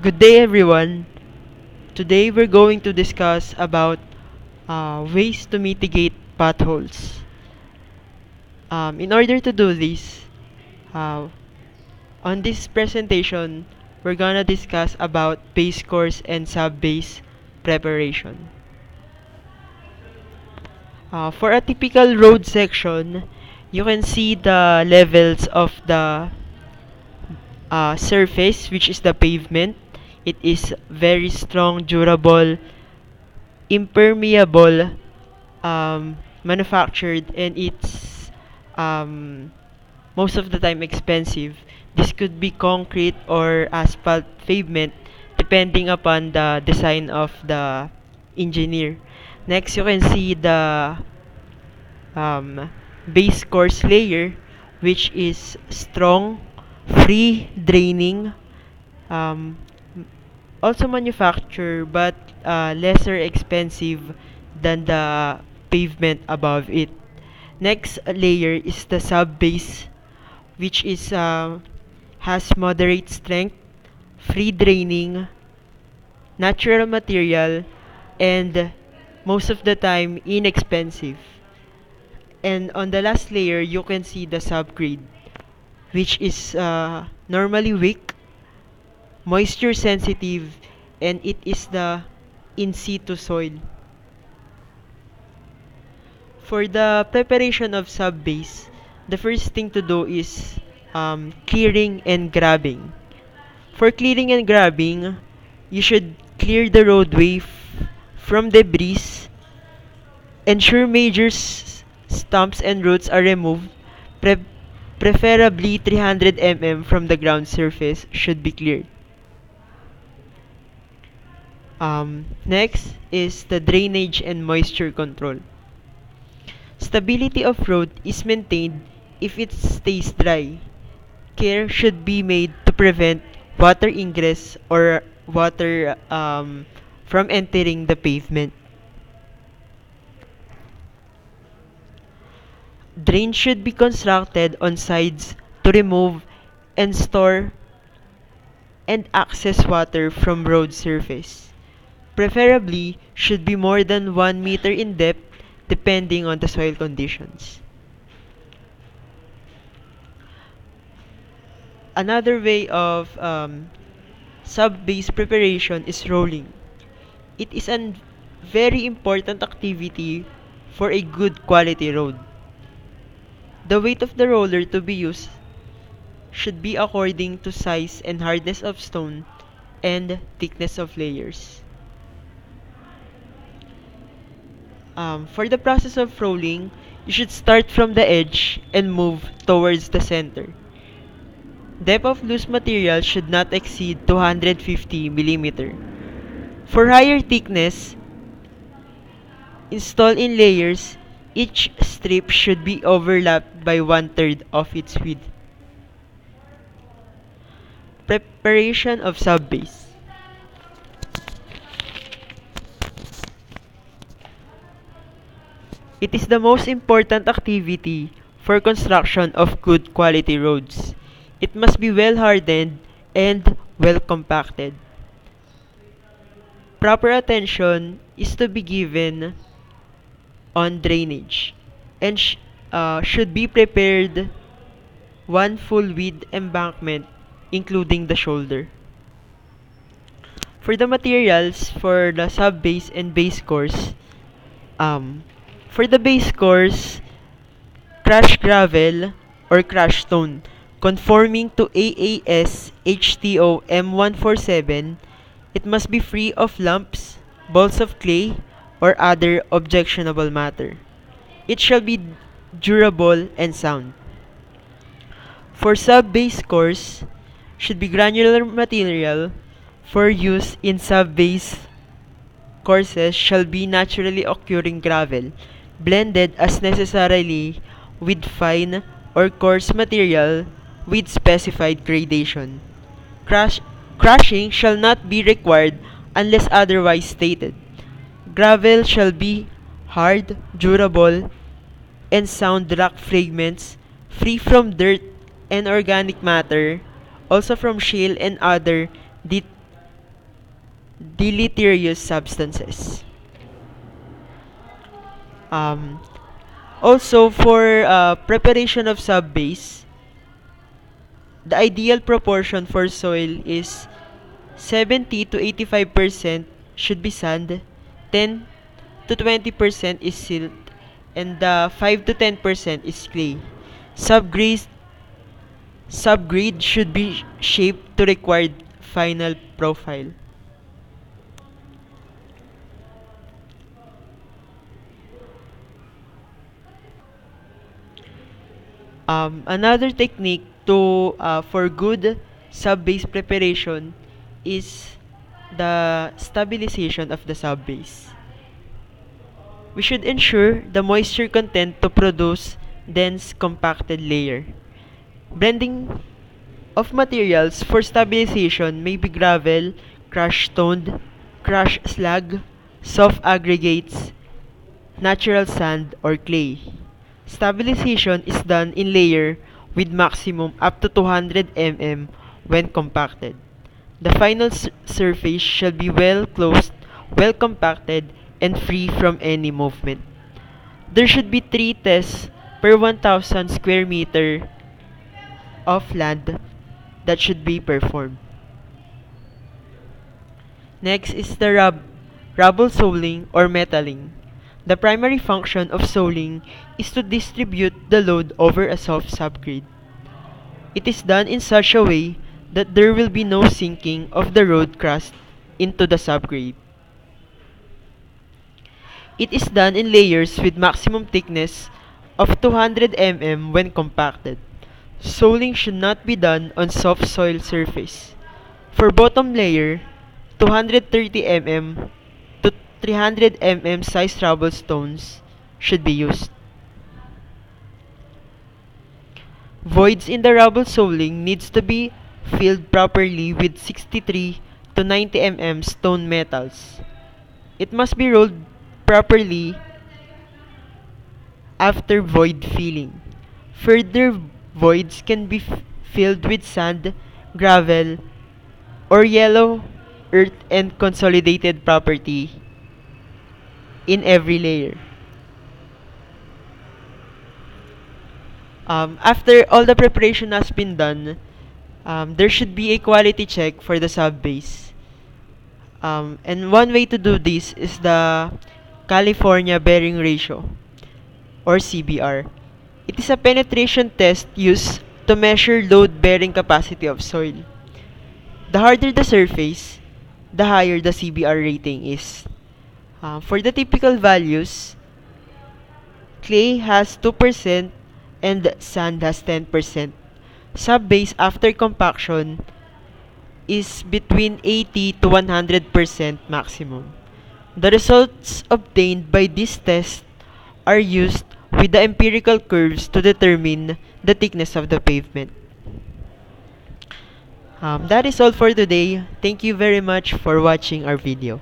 Good day, everyone. Today we're going to discuss about ways to mitigate potholes. In order to do this, uh, on this presentation, we're gonna discuss about base course and sub-base preparation. For a typical road section, you can see the levels of the surface, which is the pavement. It is very strong, durable, impermeable, manufactured, and it's um, most of the time expensive. This could be concrete or asphalt pavement depending upon the design of the engineer. Next, you can see the um, base course layer, which is strong, free draining, um, also manufactured but lesser expensive than the pavement above it. Next layer is the sub base, which is has moderate strength, free draining, natural material, and most of the time inexpensive. And on the last layer, you can see the subgrade, which is normally weak, moisture sensitive, and it is the in situ soil. For the preparation of sub-base, the first thing to do is clearing and grabbing. For clearing and grabbing, you should clear the roadway from debris, ensure major stumps and roots are removed, pre- preferably 300 mm from the ground surface should be cleared. Next is the drainage and moisture control. Stability of road is maintained if it stays dry. Care should be made to prevent water ingress or water from entering the pavement. Drains should be constructed on sides to remove and store and access water from road surface. Preferably should be more than 1 meter in depth depending on the soil conditions. Another way of sub-base preparation is rolling. It is a very important activity for a good quality road. The weight of the roller to be used should be according to size and hardness of stone and thickness of layers. For the process of rolling, you should start from the edge and move towards the center. Depth of loose material should not exceed 250 mm. For higher thickness, install in layers. Each strip should be overlapped by 1/3 of its width. Preparation of subbase. It is the most important activity for construction of good quality roads. It must be well hardened and well compacted. Proper attention is to be given on drainage and should be prepared one full width embankment including the shoulder. For the materials for the sub base and base course, um, for the base course, crushed gravel or crushed stone conforming to AAS HTO M147, it must be free of lumps, balls of clay, or other objectionable matter. It shall be durable and sound. For sub-base course, should be granular material for use in sub-base courses shall be naturally occurring gravel, blended as necessarily with fine or coarse material with specified gradation. Crush, Crushing shall not be required unless otherwise stated. Gravel shall be hard, durable, and sound rock fragments, free from dirt and organic matter, also from shale and other deleterious substances. Um, Also, for preparation of subbase, the ideal proportion for soil is 70 to 85% should be sand, 10 to 20% is silt, and 5 to 10% is clay. Subgrade, subgrade should be shaped to required final profile. Another technique to for good subbase preparation is the stabilization of the subbase. We should ensure the moisture content to produce dense compacted layer. Blending of materials for stabilization may be gravel, crushed stone, crushed slag, soft aggregates, natural sand, or clay. Stabilization is done in layer with maximum up to 200 mm when compacted. The final surface shall be well closed, well compacted, and free from any movement. There should be 3 tests per 1,000 square meter of land that should be performed. Next is the rubble soling or metalling. The primary function of soling is to distribute the load over a soft subgrade. It is done in such a way that there will be no sinking of the road crust into the subgrade. It is done in layers with maximum thickness of 200 mm when compacted. Soling should not be done on soft soil surface. For bottom layer, 230 mm to 300 mm size rubble stones should be used. Voids in the rubble soling needs to be filled properly with 63 to 90 mm stone metals. It must be rolled properly after void filling. Further voids can be filled with sand, gravel, or yellow earth and consolidated property in every layer. After all the preparation has been done, there should be a quality check for the subbase. And one way to do this is the California Bearing Ratio, or CBR. It is a penetration test used to measure load bearing capacity of soil. The harder the surface, the higher the CBR rating is. For the typical values, clay has 2% and sand has 10%. Subbase after compaction is between 80 to 100% maximum. The results obtained by this test are used with the empirical curves to determine the thickness of the pavement. That is all for today. Thank you very much for watching our video.